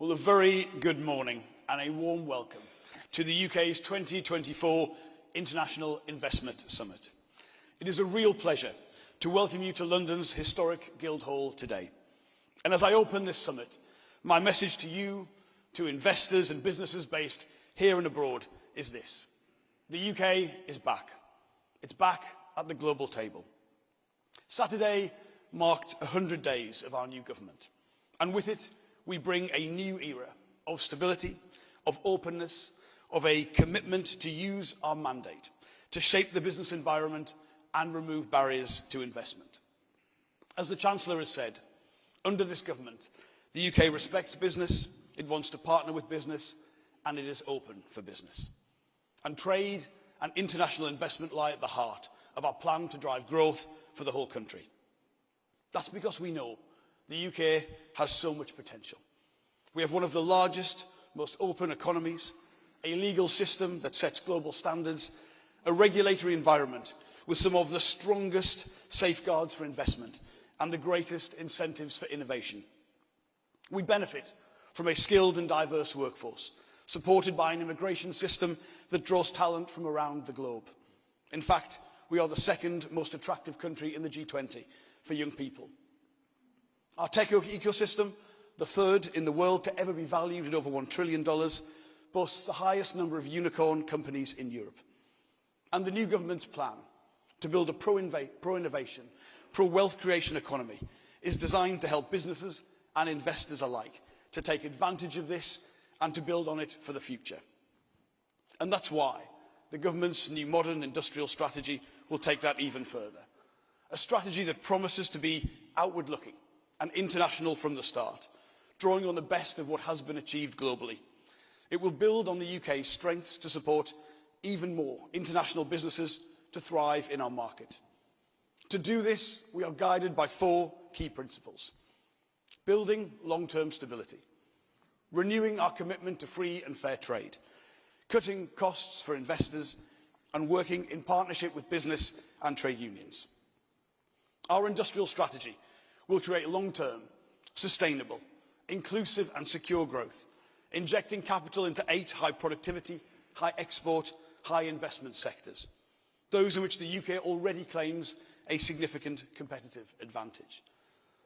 Well, a very good morning and a warm welcome to the UK's 2024 International Investment Summit. It is a real pleasure to welcome you to London's historic Guildhall today. And as I open this summit, my message to you, to investors and businesses based here and abroad, is this. The UK is back. It's back at the global table. Saturday marked 100 days of our new government, and with it, we bring a new era of stability, of openness, of a commitment to use our mandate to shape the business environment and remove barriers to investment. As the Chancellor has said, under this government, the UK respects business, it wants to partner with business, and it is open for business. And trade and international investment lie at the heart of our plan to drive growth for the whole country. That's because we know the UK has so much potential. We have one of the largest, most open economies, a legal system that sets global standards, a regulatory environment with some of the strongest safeguards for investment and the greatest incentives for innovation. We benefit from a skilled and diverse workforce, supported by an immigration system that draws talent from around the globe. In fact, we are the second most attractive country in the G20 for young people. Our tech ecosystem, the third in the world to ever be valued at over $1 trillion, boasts the highest number of unicorn companies in Europe. And the new government's plan to build a pro-innovation, pro-wealth creation economy is designed to help businesses and investors alike to take advantage of this and to build on it for the future. And that's why the government's new modern industrial strategy will take that even further. A strategy that promises to be outward-looking and international from the start, drawing on the best of what has been achieved globally. It will build on the UK's strengths to support even more international businesses to thrive in our market. To do this, we are guided by four key principles: building long-term stability, renewing our commitment to free and fair trade, cutting costs for investors, and working in partnership with business and trade unions. Our industrial strategy will create long-term, sustainable, inclusive and secure growth, injecting capital into 8 high-productivity, high-export, high-investment sectors, those in which the UK already claims a significant competitive advantage.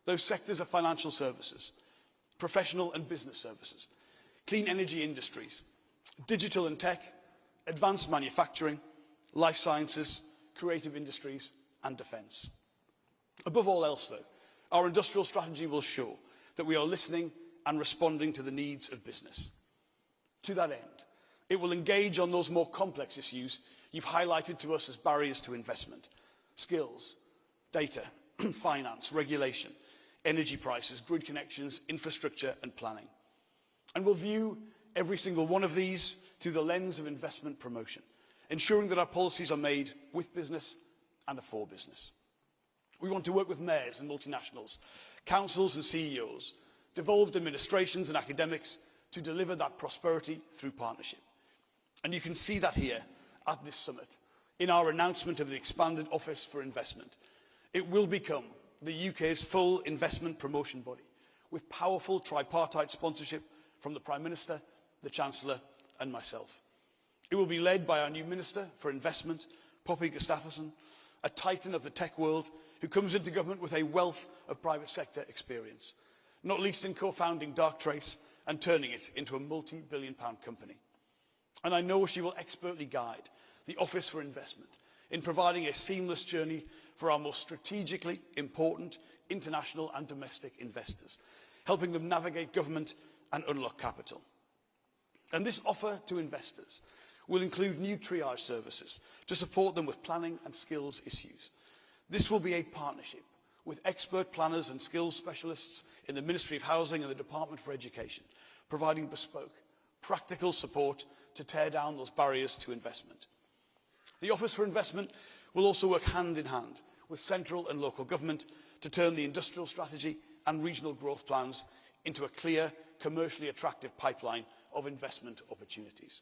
Those sectors are financial services, professional and business services, clean energy industries, digital and tech, advanced manufacturing, life sciences, creative industries and defence. Above all else, though, our industrial strategy will show that we are listening and responding to the needs of business. To that end, it will engage on those more complex issues you've highlighted to us as barriers to investment: skills, data, finance, regulation, energy prices, grid connections, infrastructure and planning. And we'll view every single one of these through the lens of investment promotion, ensuring that our policies are made with business and for business. We want to work with mayors and multinationals, councils and CEOs, devolved administrations and academics to deliver that prosperity through partnership. And you can see that here at this summit, in our announcement of the expanded Office for Investment. It will become the UK's full investment promotion body, with powerful tripartite sponsorship from the Prime Minister, the Chancellor and myself. It will be led by our new Minister for Investment, Poppy Gustafsson, a titan of the tech world who comes into government with a wealth of private sector experience, not least in co-founding Darktrace and turning it into a multi-billion-pound company. And I know she will expertly guide the Office for Investment in providing a seamless journey for our most strategically important international and domestic investors, helping them navigate government and unlock capital. And this offer to investors will include new triage services to support them with planning and skills issues. This will be a partnership with expert planners and skills specialists in the Ministry of Housing and the Department for Education, providing bespoke, practical support to tear down those barriers to investment. The Office for Investment will also work hand in hand with central and local government to turn the industrial strategy and regional growth plans into a clear, commercially attractive pipeline of investment opportunities.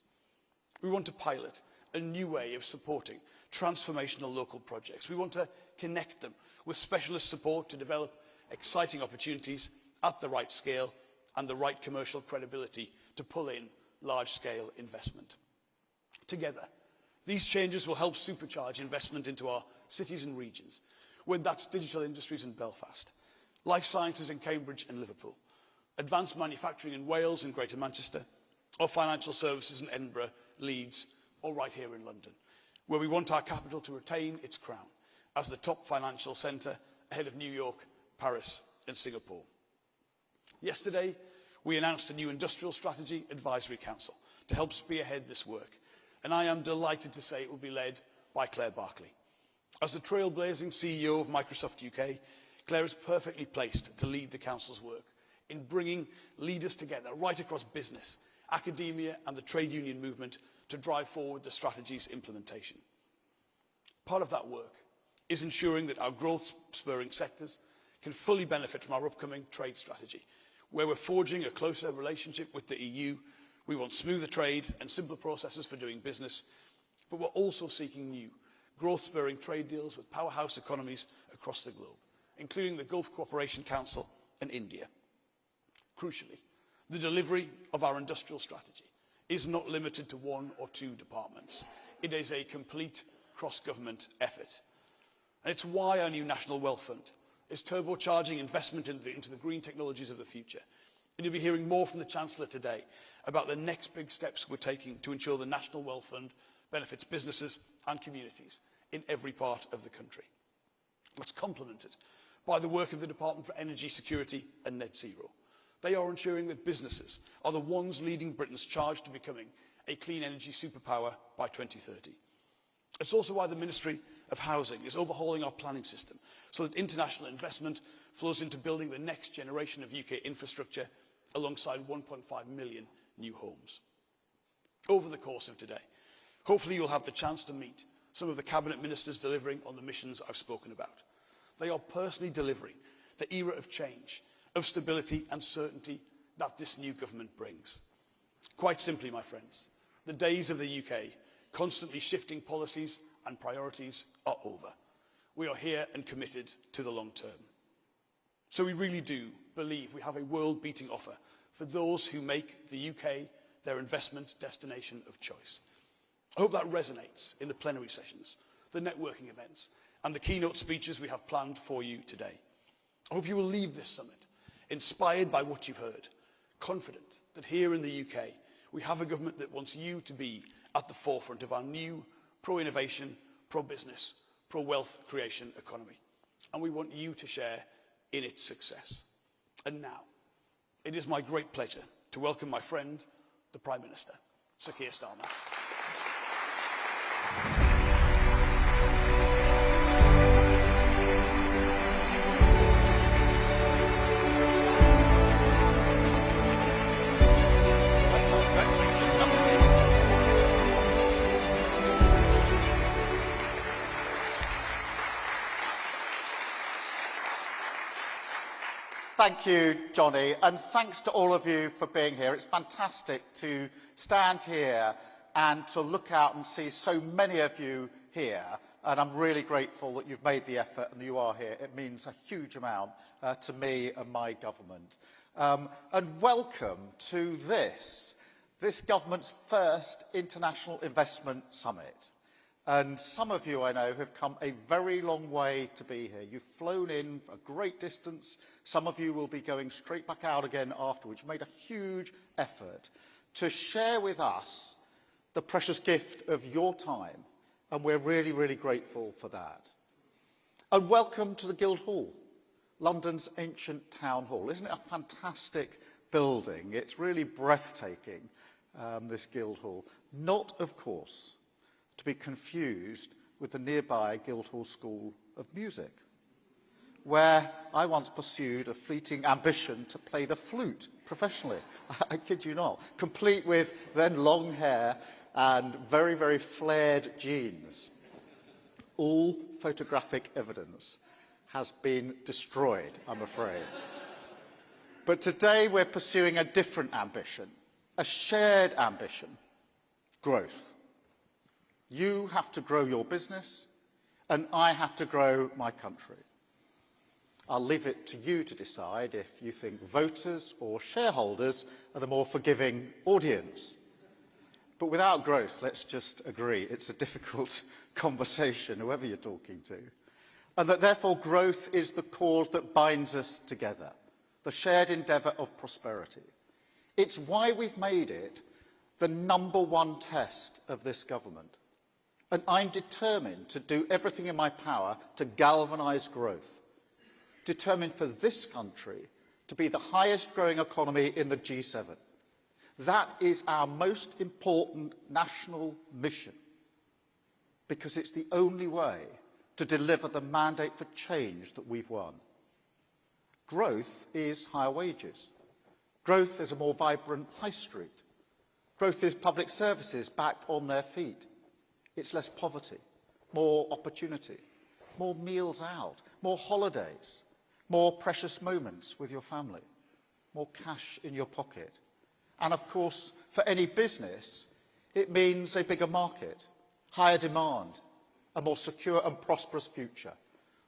We want to pilot a new way of supporting transformational local projects. We want to connect them with specialist support to develop exciting opportunities at the right scale and the right commercial credibility to pull in large-scale investment. Together, these changes will help supercharge investment into our cities and regions, whether that's digital industries in Belfast, life sciences in Cambridge and Liverpool, advanced manufacturing in Wales and Greater Manchester, or financial services in Edinburgh, Leeds, or right here in London, where we want our capital to retain its crown as the top financial centre ahead of New York, Paris and Singapore. Yesterday, we announced a new Industrial Strategy Advisory Council to help spearhead this work, and I am delighted to say it will be led by Claire Barclay. As the trailblazing CEO of Microsoft UK, Claire is perfectly placed to lead the Council's work in bringing leaders together right across business, academia and the trade union movement to drive forward the strategy's implementation. Part of that work is ensuring that our growth-spurring sectors can fully benefit from our upcoming trade strategy, where we're forging a closer relationship with the EU. We want smoother trade and simpler processes for doing business, but we're also seeking new growth-spurring trade deals with powerhouse economies across the globe, including the Gulf Cooperation Council and India. Crucially, the delivery of our industrial strategy is not limited to one or two departments. It is a complete cross-government effort. And it's why our new National Wealth Fund is turbocharging investment into the green technologies of the future. And you'll be hearing more from the Chancellor today about the next big steps we're taking to ensure the National Wealth Fund benefits businesses and communities in every part of the country. That's complemented by the work of the Department for Energy Security and Net Zero. They are ensuring that businesses are the ones leading Britain's charge to becoming a clean energy superpower by 2030. It's also why the Ministry of Housing is overhauling our planning system so that international investment flows into building the next generation of UK infrastructure alongside 1.5 million new homes. Over the course of today, hopefully you'll have the chance to meet some of the Cabinet Ministers delivering on the missions I've spoken about. They are personally delivering the era of change, of stability and certainty that this new government brings. Quite simply, my friends, the days of the UK constantly shifting policies and priorities are over. We are here and committed to the long term. So we really do believe we have a world-beating offer for those who make the UK their investment destination of choice. I hope that resonates in the plenary sessions, the networking events, and the keynote speeches we have planned for you today. I hope you will leave this summit inspired by what you've heard, confident that here in the UK, we have a government that wants you to be at the forefront of our new pro-innovation, pro-business, pro-wealth creation economy. And we want you to share in its success. And now, it is my great pleasure to welcome my friend, the Prime Minister, Sir Keir Starmer. Thank you, Johnny, and thanks to all of you for being here. It's fantastic to stand here and to look out and see so many of you here, and I'm really grateful that you've made the effort and you are here. It means a huge amount to me and my government. And welcome to this government's first International Investment Summit. And some of you, I know, have come a very long way to be here. You've flown in a great distance. Some of you will be going straight back out again afterwards. You made a huge effort to share with us the precious gift of your time. And we're really, really grateful for that. And welcome to the Guildhall, London's ancient town hall. Isn't it a fantastic building? It's really breathtaking, this Guildhall. Not, of course, to be confused with the nearby Guildhall School of Music, where I once pursued a fleeting ambition to play the flute professionally. I kid you not, complete with then long hair and very, very flared jeans. All photographic evidence has been destroyed, I'm afraid. But today we're pursuing a different ambition, a shared ambition: growth. You have to grow your business, and I have to grow my country. I'll leave it to you to decide if you think voters or shareholders are the more forgiving audience. But without growth, let's just agree, it's a difficult conversation, whoever you're talking to. And that therefore growth is the cause that binds us together, the shared endeavour of prosperity. It's why we've made it the #1 test of this government. And I'm determined to do everything in my power to galvanise growth, determined for this country to be the highest growing economy in the G7. That is our most important national mission, because it's the only way to deliver the mandate for change that we've won. Growth is higher wages. Growth is a more vibrant high street. Growth is public services back on their feet. It's less poverty, more opportunity, more meals out, more holidays, more precious moments with your family, more cash in your pocket. And of course, for any business, it means a bigger market, higher demand, a more secure and prosperous future,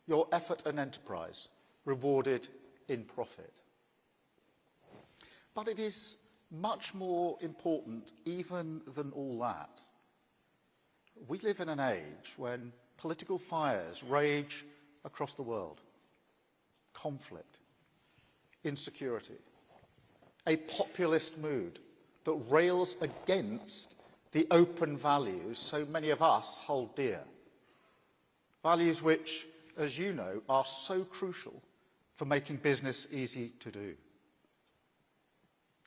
your effort and enterprise rewarded in profit. But it is much more important even than all that. We live in an age when political fires rage across the world. Conflict, insecurity, a populist mood that rails against the open values so many of us hold dear. Values which, as you know, are so crucial for making business easy to do.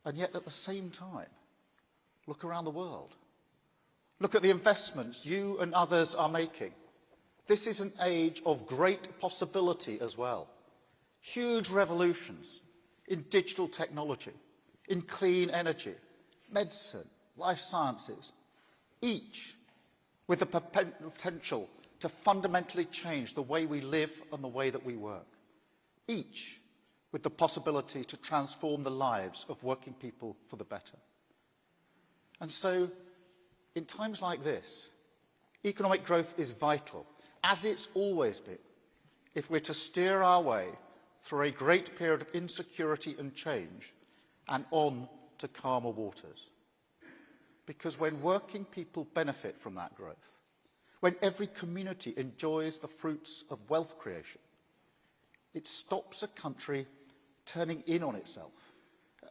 And yet at the same time, look around the world. Look at the investments you and others are making. This is an age of great possibility as well. Huge revolutions in digital technology, in clean energy, medicine, life sciences, each with the potential to fundamentally change the way we live and the way that we work. Each with the possibility to transform the lives of working people for the better. And so, in times like this, economic growth is vital, as it's always been, if we're to steer our way through a great period of insecurity and change and on to calmer waters. Because when working people benefit from that growth, when every community enjoys the fruits of wealth creation, it stops a country turning in on itself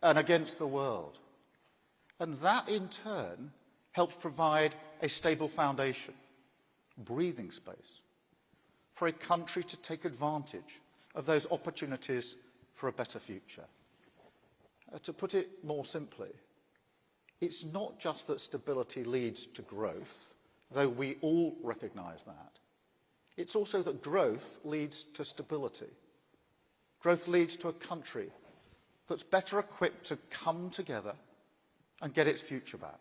and against the world. And that, in turn, helps provide a stable foundation, breathing space, for a country to take advantage of those opportunities for a better future. To put it more simply, it's not just that stability leads to growth, though we all recognise that. It's also that growth leads to stability. Growth leads to a country that's better equipped to come together and get its future back.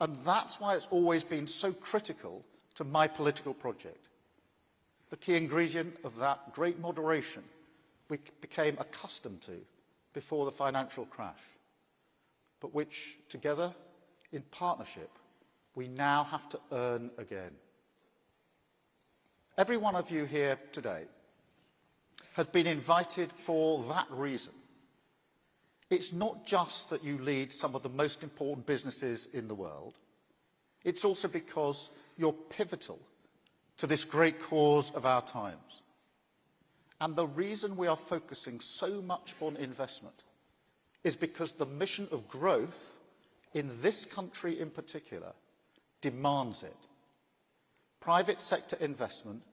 And that's why it's always been so critical to my political project. The key ingredient of that great moderation we became accustomed to before the financial crash, but which, together, in partnership, we now have to earn again. Every one of you here today has been invited for that reason. It's not just that you lead some of the most important businesses in the world. It's also because you're pivotal to this great cause of our times. And the reason we are focusing so much on investment is because the mission of growth in this country in particular demands it. Private sector investment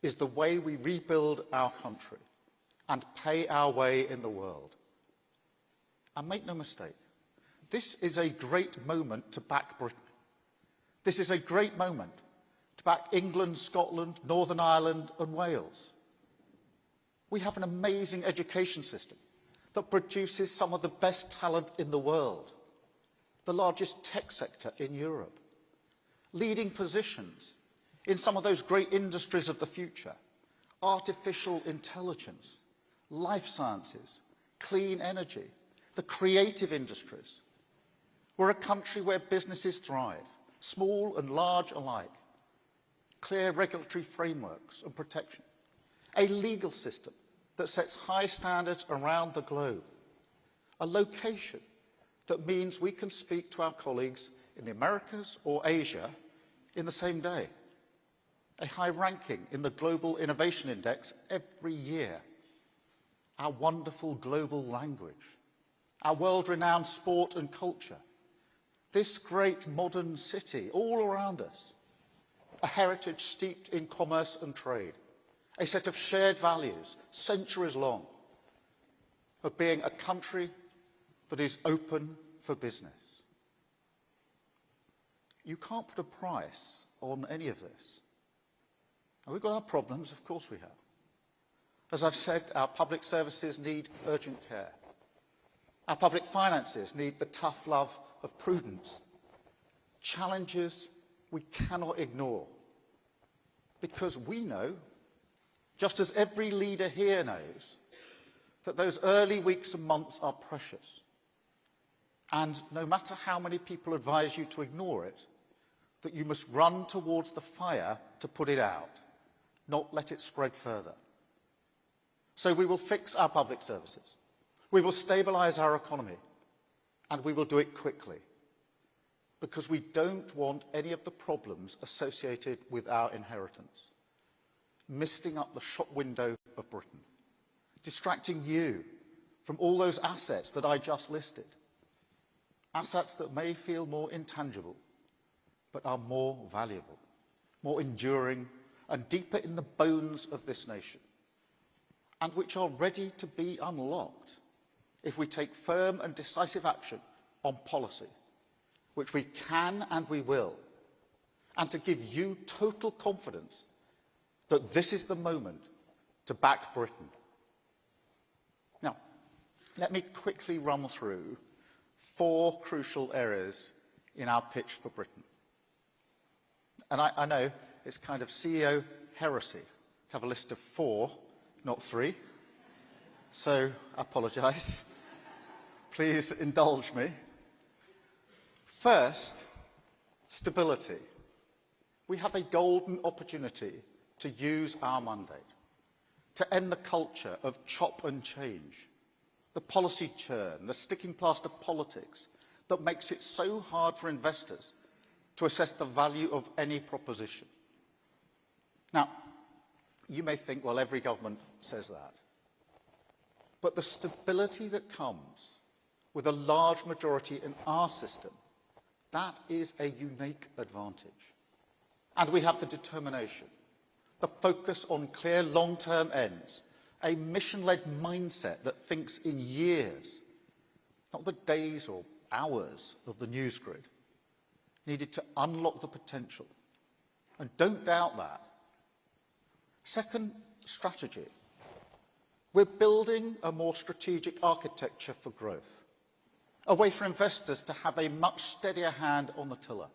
is the way we rebuild our country and pay our way in the world. And make no mistake, this is a great moment to back Britain. This is a great moment to back England, Scotland, Northern Ireland and Wales. We have an amazing education system that produces some of the best talent in the world, the largest tech sector in Europe, leading positions in some of those great industries of the future, artificial intelligence, life sciences, clean energy, the creative industries. We're a country where businesses thrive, small and large alike, clear regulatory frameworks and protection, a legal system that sets high standards around the globe, a location that means we can speak to our colleagues in the Americas or Asia in the same day, a high ranking in the Global Innovation Index every year, our wonderful global language, our world-renowned sport and culture, this great modern city all around us, a heritage steeped in commerce and trade, a set of shared values, centuries long, of being a country that is open for business. You can't put a price on any of this. And we've got our problems, of course we have. As I've said, our public services need urgent care. Our public finances need the tough love of prudence. Challenges we cannot ignore. Because we know, just as every leader here knows, that those early weeks and months are precious. And no matter how many people advise you to ignore it, that you must run towards the fire to put it out, not let it spread further. So we will fix our public services, we will stabilise our economy, and we will do it quickly, because we don't want any of the problems associated with our inheritance, misting up the shop window of Britain, distracting you from all those assets that I just listed, assets that may feel more intangible, but are more valuable, more enduring, and deeper in the bones of this nation, and which are ready to be unlocked if we take firm and decisive action on policy, which we can and we will, and to give you total confidence that this is the moment to back Britain. Now, let me quickly run through 4 crucial areas in our pitch for Britain. And I know it's kind of CEO heresy to have a list of 4, not 3. So I apologise. Please indulge me. First, stability. We have a golden opportunity to use our mandate, to end the culture of chop and change, the policy churn, the sticking plaster politics that makes it so hard for investors to assess the value of any proposition. Now, you may think, well, every government says that. But the stability that comes with a large majority in our system, that is a unique advantage. And we have the determination, the focus on clear long-term ends, a mission-led mindset that thinks in years, not the days or hours of the news grid, needed to unlock the potential. And don't doubt that. Second, strategy. We're building a more strategic architecture for growth, a way for investors to have a much steadier hand on the tiller.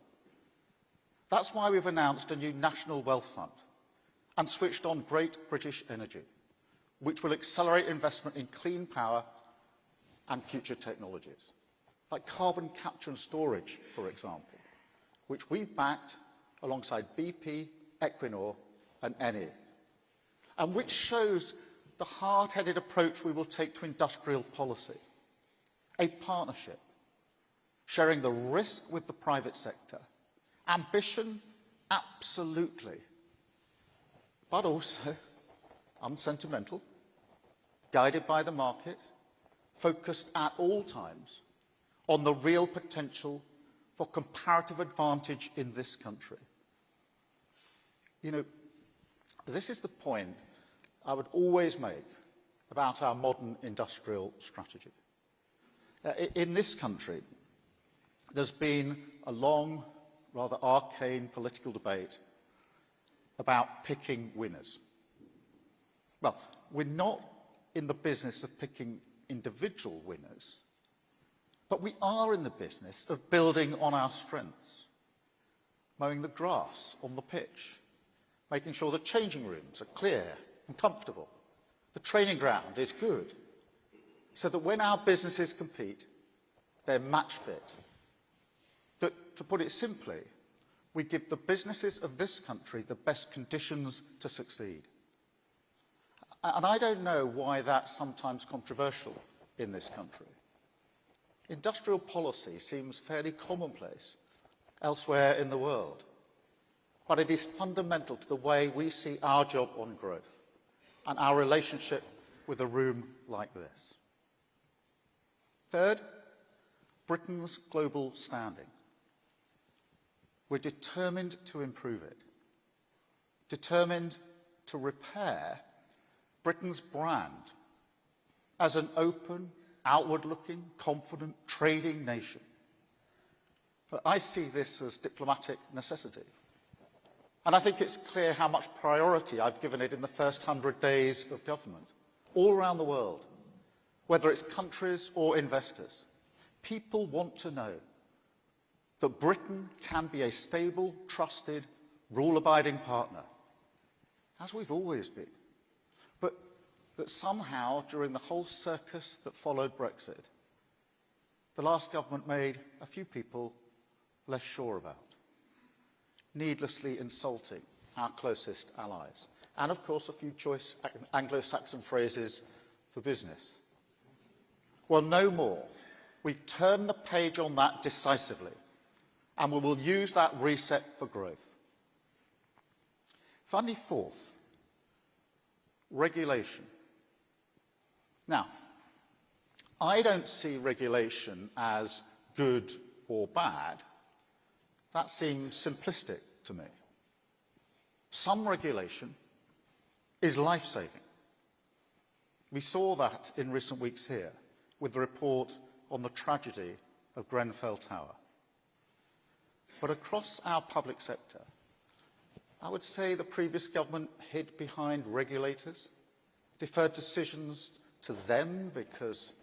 That's why we've announced a new National Wealth Fund and switched on Great British Energy, which will accelerate investment in clean power and future technologies, like carbon capture and storage, for example, which we backed alongside BP, Equinor and Eni, and which shows the hard-headed approach we will take to industrial policy. A partnership, sharing the risk with the private sector. Ambition, absolutely. But also unsentimental, guided by the market, focused at all times on the real potential for comparative advantage in this country. You know, this is the point I would always make about our modern industrial strategy. In this country, there's been a long, rather arcane political debate about picking winners. Well, we're not in the business of picking individual winners, but we are in the business of building on our strengths, mowing the grass on the pitch, making sure the changing rooms are clear and comfortable, the training ground is good, so that when our businesses compete, they're match fit. That, to put it simply, we give the businesses of this country the best conditions to succeed. And I don't know why that's sometimes controversial in this country. Industrial policy seems fairly commonplace elsewhere in the world, but it is fundamental to the way we see our job on growth and our relationship with a room like this. Third, Britain's global standing. We're determined to improve it, determined to repair Britain's brand as an open, outward-looking, confident, trading nation. But I see this as diplomatic necessity. And I think it's clear how much priority I've given it in the first 100 days of government, all around the world, whether it's countries or investors. People want to know that Britain can be a stable, trusted, rule-abiding partner, as we've always been. But that somehow, during the whole circus that followed Brexit, the last government made a few people less sure about, needlessly insulting our closest allies, and of course a few choice Anglo-Saxon phrases for business. Well, no more. We've turned the page on that decisively, and we will use that reset for growth. Finally, fourth, regulation. Now, I don't see regulation as good or bad. That seems simplistic to me. Some regulation is life-saving. We saw that in recent weeks here with the report on the tragedy of Grenfell Tower. But across our public sector, I would say the previous government hid behind regulators, deferred decisions to them because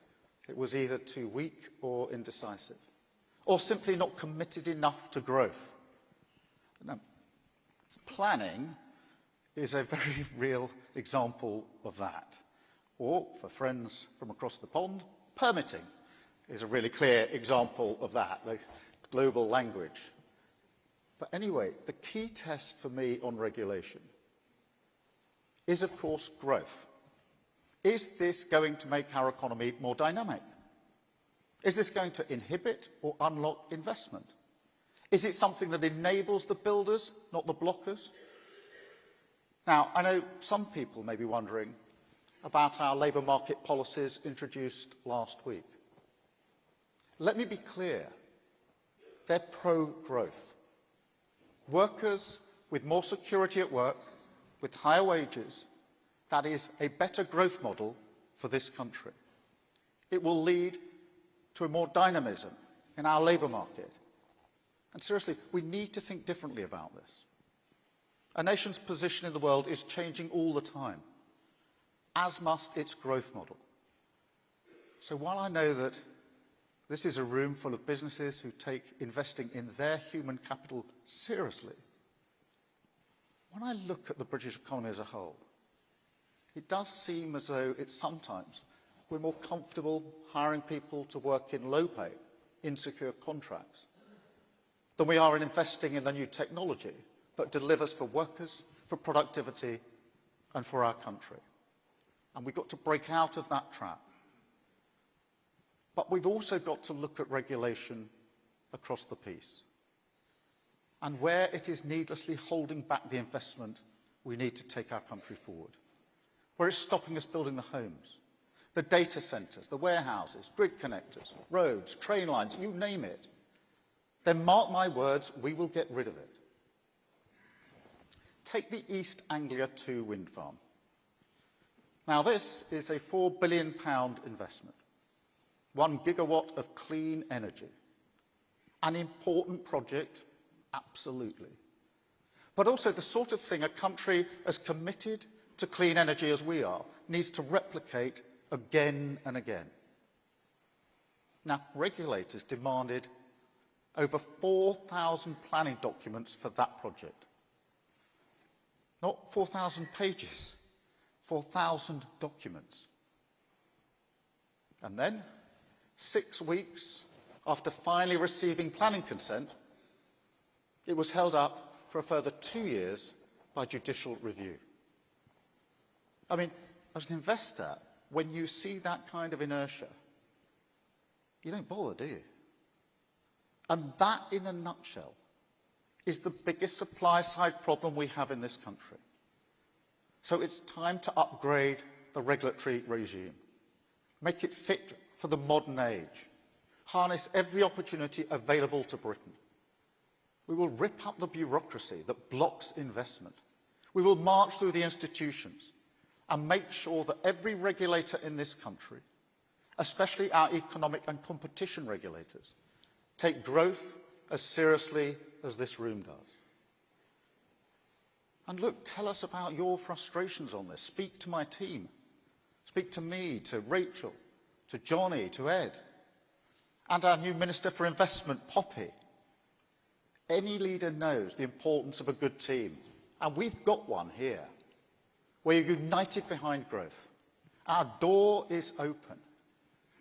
it was either too weak or indecisive, or simply not committed enough to growth. Now, planning is a very real example of that. Or, for friends from across the pond, permitting is a really clear example of that, the global language. But anyway, the key test for me on regulation is, of course, growth. Is this going to make our economy more dynamic? Is this going to inhibit or unlock investment? Is it something that enables the builders, not the blockers? Now, I know some people may be wondering about our labour market policies introduced last week. Let me be clear. They're pro-growth. Workers with more security at work, with higher wages, that is a better growth model for this country. It will lead to a more dynamism in our labour market. And seriously, we need to think differently about this. A nation's position in the world is changing all the time, as must its growth model. So while I know that this is a room full of businesses who take investing in their human capital seriously, when I look at the British economy as a whole, it does seem as though it's sometimes we're more comfortable hiring people to work in low-pay, insecure contracts than we are in investing in the new technology that delivers for workers, for productivity, and for our country. And we've got to break out of that trap. But we've also got to look at regulation across the piece. And where it is needlessly holding back the investment we need to take our country forward. Where it's stopping us building the homes, the data centres, the warehouses, grid connectors, roads, train lines, you name it, then mark my words, we will get rid of it. Take the East Anglia 2 wind farm. Now this is a £4 billion investment, 1 gigawatt of clean energy. An important project, absolutely. But also the sort of thing a country as committed to clean energy as we are needs to replicate again and again. Now, regulators demanded over 4,000 planning documents for that project. Not 4,000 pages, 4,000 documents. And then, 6 weeks after finally receiving planning consent, it was held up for a further 2 years by judicial review. I mean, as an investor, when you see that kind of inertia, you don't bother, do you? And that, in a nutshell, is the biggest supply-side problem we have in this country. So it's time to upgrade the regulatory regime, make it fit for the modern age, harness every opportunity available to Britain. We will rip up the bureaucracy that blocks investment. We will march through the institutions and make sure that every regulator in this country, especially our economic and competition regulators, take growth as seriously as this room does. And look, tell us about your frustrations on this. Speak to my team. Speak to me, to Rachel, to Johnny, to Ed, and our new Minister for Investment, Poppy. Any leader knows the importance of a good team, and we've got one here. We're united behind growth. Our door is open,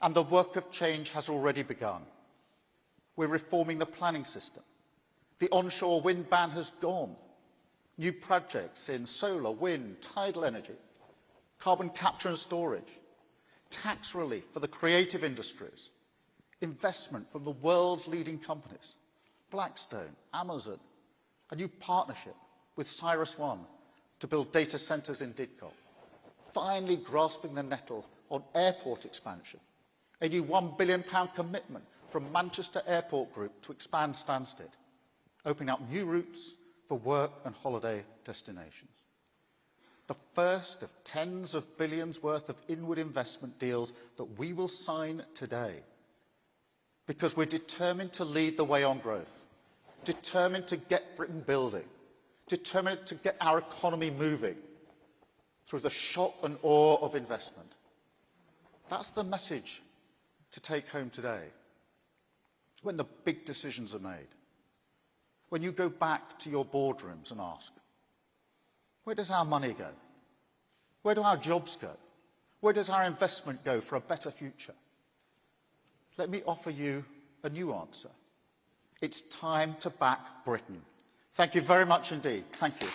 and the work of change has already begun. We're reforming the planning system. The onshore wind ban has gone. New projects in solar, wind, tidal energy, carbon capture and storage, tax relief for the creative industries, investment from the world's leading companies, Blackstone, Amazon, a new partnership with CyrusOne to build data centres in Didcot, finally grasping the nettle on airport expansion, a new £1 billion commitment from Manchester Airport Group to expand Stansted, opening up new routes for work and holiday destinations. The first of tens of billions worth of inward investment deals that we will sign today, because we're determined to lead the way on growth, determined to get Britain building, determined to get our economy moving through the shock and awe of investment. That's the message to take home today. When the big decisions are made, when you go back to your boardrooms and ask, where does our money go? Where do our jobs go? Where does our investment go for a better future? Let me offer you a new answer. It's time to back Britain. Thank you very much indeed. Thank you.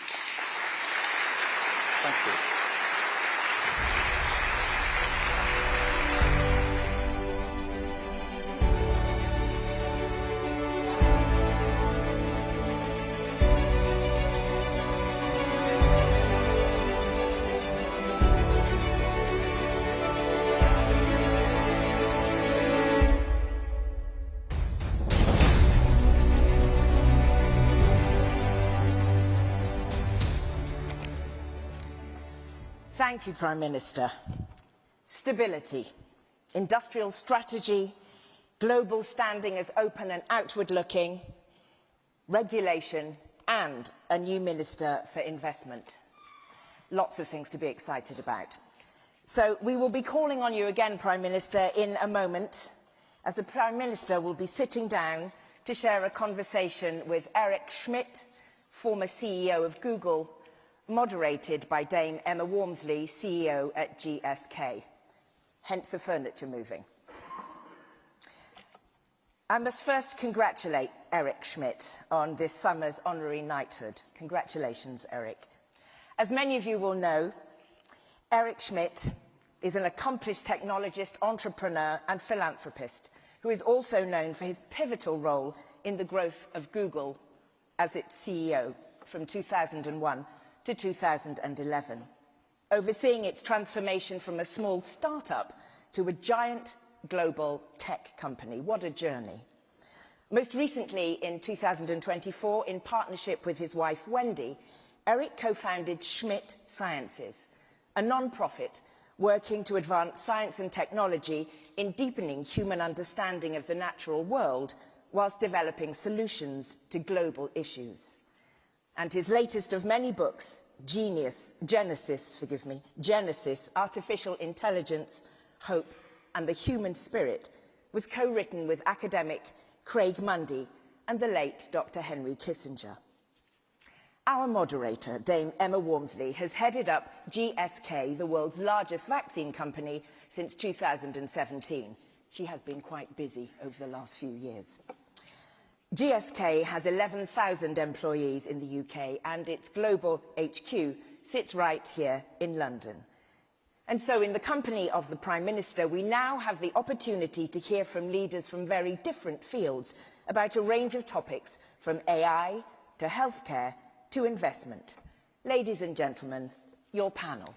Thank you. Thank you, Prime Minister. Stability, industrial strategy, global standing as open and outward-looking, regulation, and a new Minister for Investment. Lots of things to be excited about. So we will be calling on you again, Prime Minister, in a moment, as the Prime Minister will be sitting down to share a conversation with Eric Schmidt, former CEO of Google, moderated by Dame Emma Walmsley, CEO at GSK. Hence the furniture moving. I must first congratulate Eric Schmidt on this summer's honorary knighthood. Congratulations, Eric. As many of you will know, Eric Schmidt is an accomplished technologist, entrepreneur and philanthropist who is also known for his pivotal role in the growth of Google as its CEO from 2001 to 2011, overseeing its transformation from a small start-up to a giant global tech company. What a journey. Most recently, in 2024, in partnership with his wife Wendy, Eric co-founded Schmidt Sciences, a non-profit working to advance science and technology in deepening human understanding of the natural world whilst developing solutions to global issues. And his latest of many books, Genesis, Artificial Intelligence, Hope and the Human Spirit, was co-written with academic Craig Mundie and the late Dr. Henry Kissinger. Our moderator, Dame Emma Walmsley, has headed up GSK, the world's largest vaccine company, since 2017. She has been quite busy over the last few years. GSK has 11,000 employees in the UK, and its global HQ sits right here in London. And so in the company of the Prime Minister, we now have the opportunity to hear from leaders from very different fields about a range of topics, from AI to healthcare to investment. Ladies and gentlemen, your panel.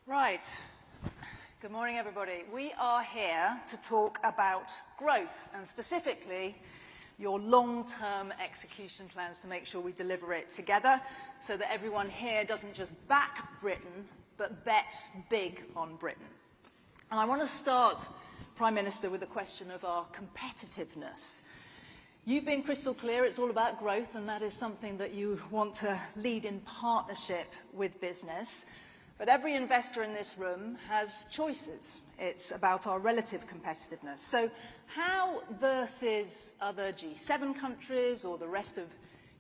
Right. Good morning, everybody. We are here to talk about growth, and specifically your long-term execution plans to make sure we deliver it together so that everyone here doesn't just back Britain, but bets big on Britain. And I want to start, Prime Minister, with the question of our competitiveness. You've been crystal clear, it's all about growth, and that is something that you want to lead in partnership with business. But every investor in this room has choices. It's about our relative competitiveness. So how, versus other G7 countries or the rest of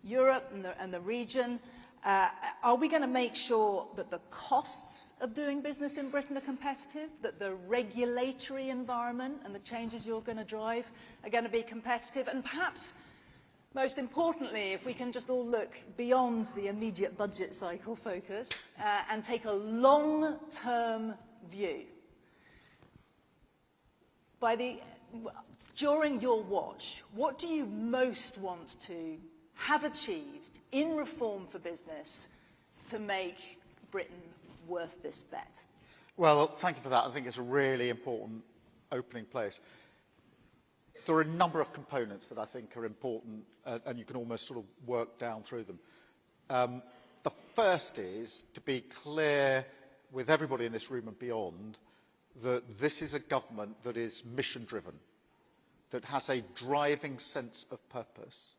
Europe and the region, are we going to make sure that the costs of doing business in Britain are competitive, that the regulatory environment and the changes you're going to drive are going to be competitive, and perhaps most importantly, if we can just all look beyond the immediate budget cycle focus and take a long-term view. During your watch, what do you most want to have achieved in reform for business to make Britain worth this bet? Well, thank you for that. I think it's a really important opening place. There are a number of components that I think are important, and you can almost sort of work down through them. The first is to be clear with everybody in this room and beyond that this is a government that is mission-driven, that has a driving sense of purpose,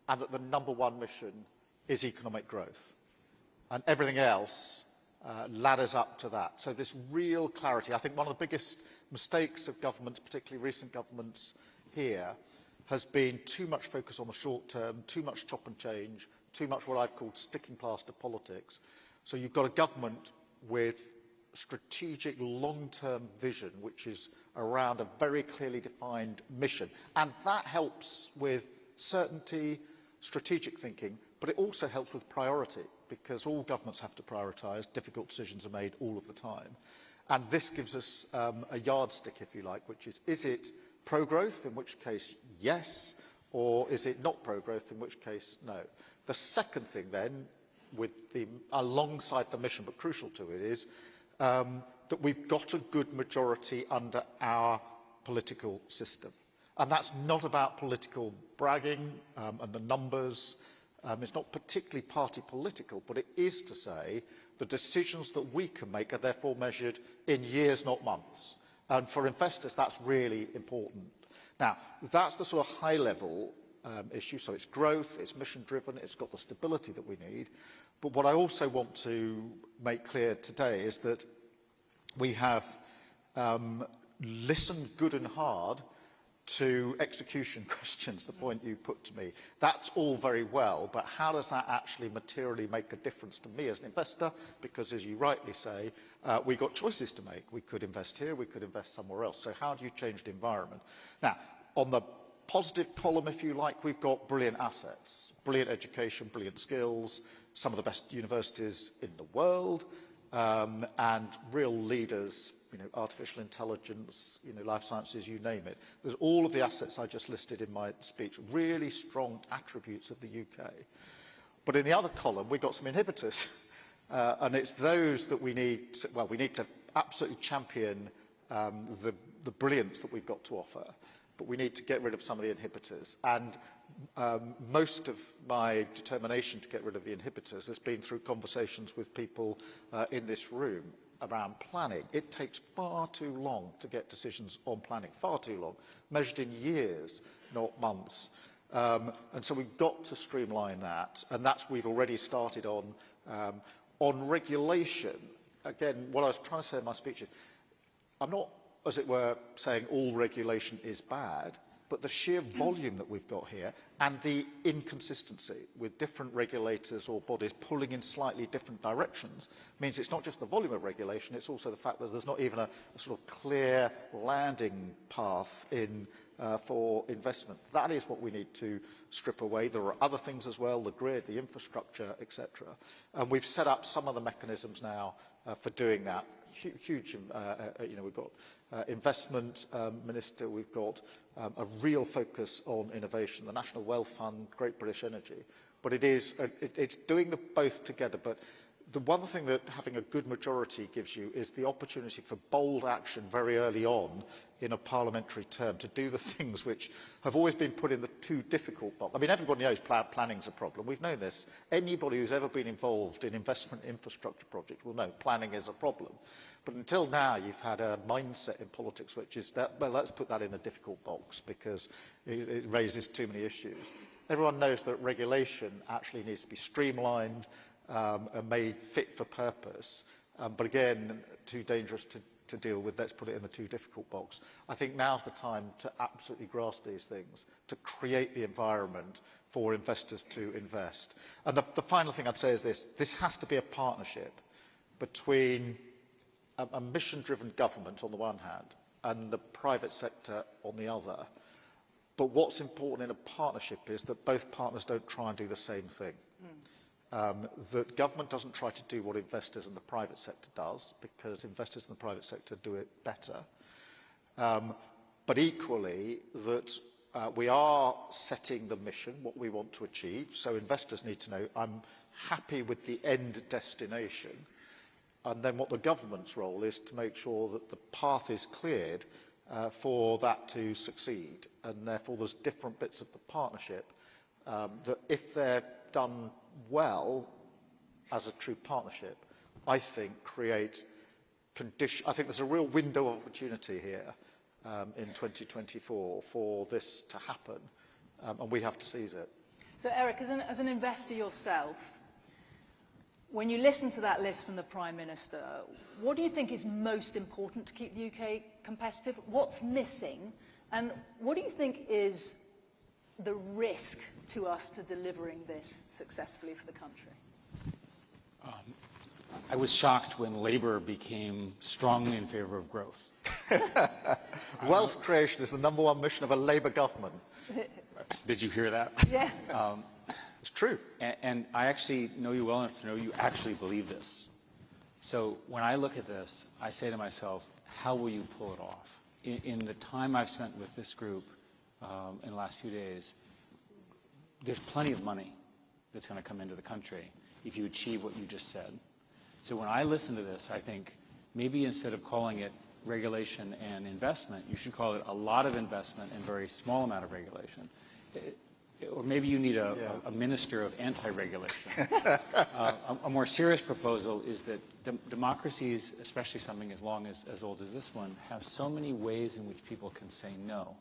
and that the number one mission is economic growth. And everything else ladders up to that. So this real clarity. I think one of the biggest mistakes of governments, particularly recent governments here, has been too much focus on the short term, too much chop and change, too much what I've called sticking plaster politics. So you've got a government with strategic long-term vision, which is around a very clearly defined mission. And that helps with certainty, strategic thinking, but it also helps with priority, because all governments have to prioritise. Difficult decisions are made all of the time. And this gives us a yardstick, if you like, which is it pro-growth, in which case, yes, or is it not pro-growth, in which case, no. The second thing then, alongside the mission, but crucial to it, is that we've got a good majority under our political system. And that's not about political bragging and the numbers. It's not particularly party political, but it is to say the decisions that we can make are therefore measured in years, not months. And for investors, that's really important. Now, that's the sort of high-level issue. So it's growth, it's mission-driven, it's got the stability that we need. But what I also want to make clear today is that we have listened good and hard to execution questions, the point you put to me. That's all very well, but how does that actually materially make a difference to me as an investor? Because, as you rightly say, we've got choices to make. We could invest here, we could invest somewhere else. So how do you change the environment? Now, on the positive column, if you like, we've got brilliant assets, brilliant education, brilliant skills, some of the best universities in the world, and real leaders, artificial intelligence, life sciences, you name it. There's all of the assets I just listed in my speech, really strong attributes of the UK. But in the other column, we've got some inhibitors. And it's those that we need to absolutely champion the brilliance that we've got to offer. But we need to get rid of some of the inhibitors. And most of my determination to get rid of the inhibitors has been through conversations with people in this room around planning. It takes far too long to get decisions on planning, far too long, measured in years, not months. And so we've got to streamline that, and that's we've already started on. On regulation, again, what I was trying to say in my speech is, I'm not, as it were, saying all regulation is bad. but the sheer volume that we've got here and the inconsistency with different regulators or bodies pulling in slightly different directions means it's not just the volume of regulation, it's also the fact that there's not even a sort of clear landing path in for investment. That is what we need to strip away. There are other things as well, the grid, the infrastructure, etc. And we've set up some of the mechanisms now for doing that. Huge, we've got investment minister, we've got a real focus on innovation, the National Wealth Fund, Great British Energy. But it's doing the both together. But the one thing that having a good majority gives you is the opportunity for bold action very early on in a parliamentary term to do the things which have always been put in the too difficult box. I mean, everybody knows planning's a problem. We've known this. Anybody who's ever been involved in investment infrastructure projects will know planning is a problem. But until now, you've had a mindset in politics which is that, well, let's put that in the difficult box because it raises too many issues. Everyone knows that regulation actually needs to be streamlined and made fit for purpose. But again, too dangerous to deal with. Let's put it in the too difficult box. I think now's the time to absolutely grasp these things, to create the environment for investors to invest. And the final thing I'd say is this. This has to be a partnership between a mission-driven government on the one hand and the private sector on the other. But what's important in a partnership is that both partners don't try and do the same thing. That government doesn't try to do what investors in the private sector does, because investors in the private sector do it better. But equally, that we are setting the mission, what we want to achieve. So investors need to know, I'm happy with the end destination. And then what the government's role is to make sure that the path is cleared for that to succeed. And therefore, there's different bits of the partnership that if they're done well as a true partnership, I think create conditions. I think there's a real window of opportunity here in 2024 for this to happen, and we have to seize it. So Eric, as an investor yourself, when you listen to that list from the Prime Minister, what do you think is most important to keep the UK competitive? What's missing? And what do you think is the risk to us to delivering this successfully for the country? I was shocked when Labour became strongly in favour of growth. Wealth creation is the #1 mission of a Labour government. Did you hear that? Yeah. It's true. And I actually know you well enough to know you actually believe this. So when I look at this, I say to myself, how will you pull it off? In the time I've spent with this group in the last few days, there's plenty of money that's going to come into the country if you achieve what you just said. So when I listen to this, I think maybe instead of calling it regulation and investment, you should call it a lot of investment and very small amount of regulation. Or maybe you need a minister of anti-regulation. A more serious proposal is that democracies, especially something as long as old as this one, have so many ways in which people can say no.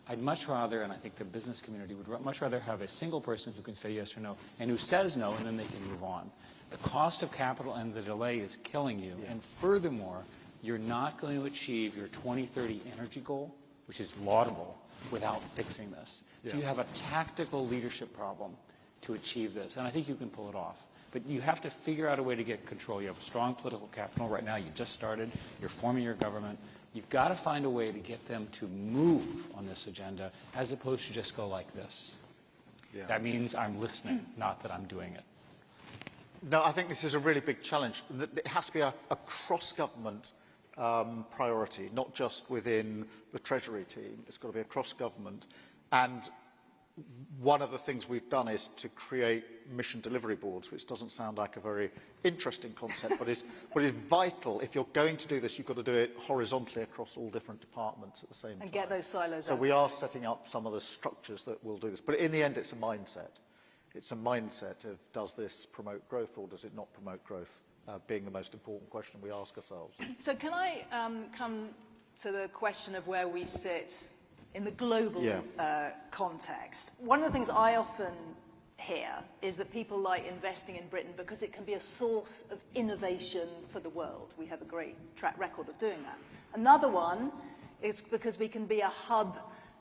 I'd much rather, and I think the business community would much rather have a single person who can say yes or no, and who says no, and then they can move on. The cost of capital and the delay is killing you. Yeah. And furthermore, you're not going to achieve your 2030 energy goal, which is laudable, without fixing this. Yeah. So you have a tactical leadership problem to achieve this, and I think you can pull it off. But you have to figure out a way to get control. You have strong political capital right now. You just started. You're forming your government. You've got to find a way to get them to move on this agenda as opposed to just go like this. Yeah. That means I'm listening, not that I'm doing it. No, I think this is a really big challenge. It has to be a cross-government priority, not just within the Treasury team. It's got to be across government. And one of the things we've done is to create mission delivery boards, which doesn't sound like a very interesting concept, but is vital. If you're going to do this, you've got to do it horizontally across all different departments at the same time. And get those silos out. So we are setting up some of the structures that will do this. But in the end, it's a mindset. It's a mindset of, does this promote growth or does it not promote growth, being the most important question we ask ourselves. So can I come to the question of where we sit in the global context? One of the things I often hear is that people like investing in Britain because it can be a source of innovation for the world. We have a great track record of doing that. Another one is because we can be a hub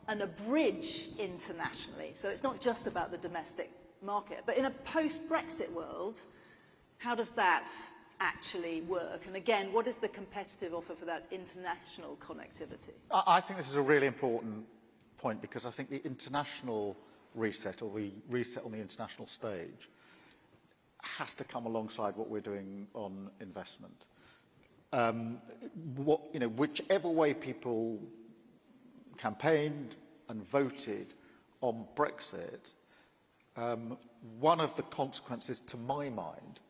and a bridge internationally. So it's not just about the domestic market. But in a post-Brexit world, how does that actually work? And again, what is the competitive offer for that international connectivity? I think this is a really important point, because I think the international reset, or the reset on the international stage, has to come alongside what we're doing on investment. Whichever way people campaigned and voted on Brexit, one of the consequences, to my mind,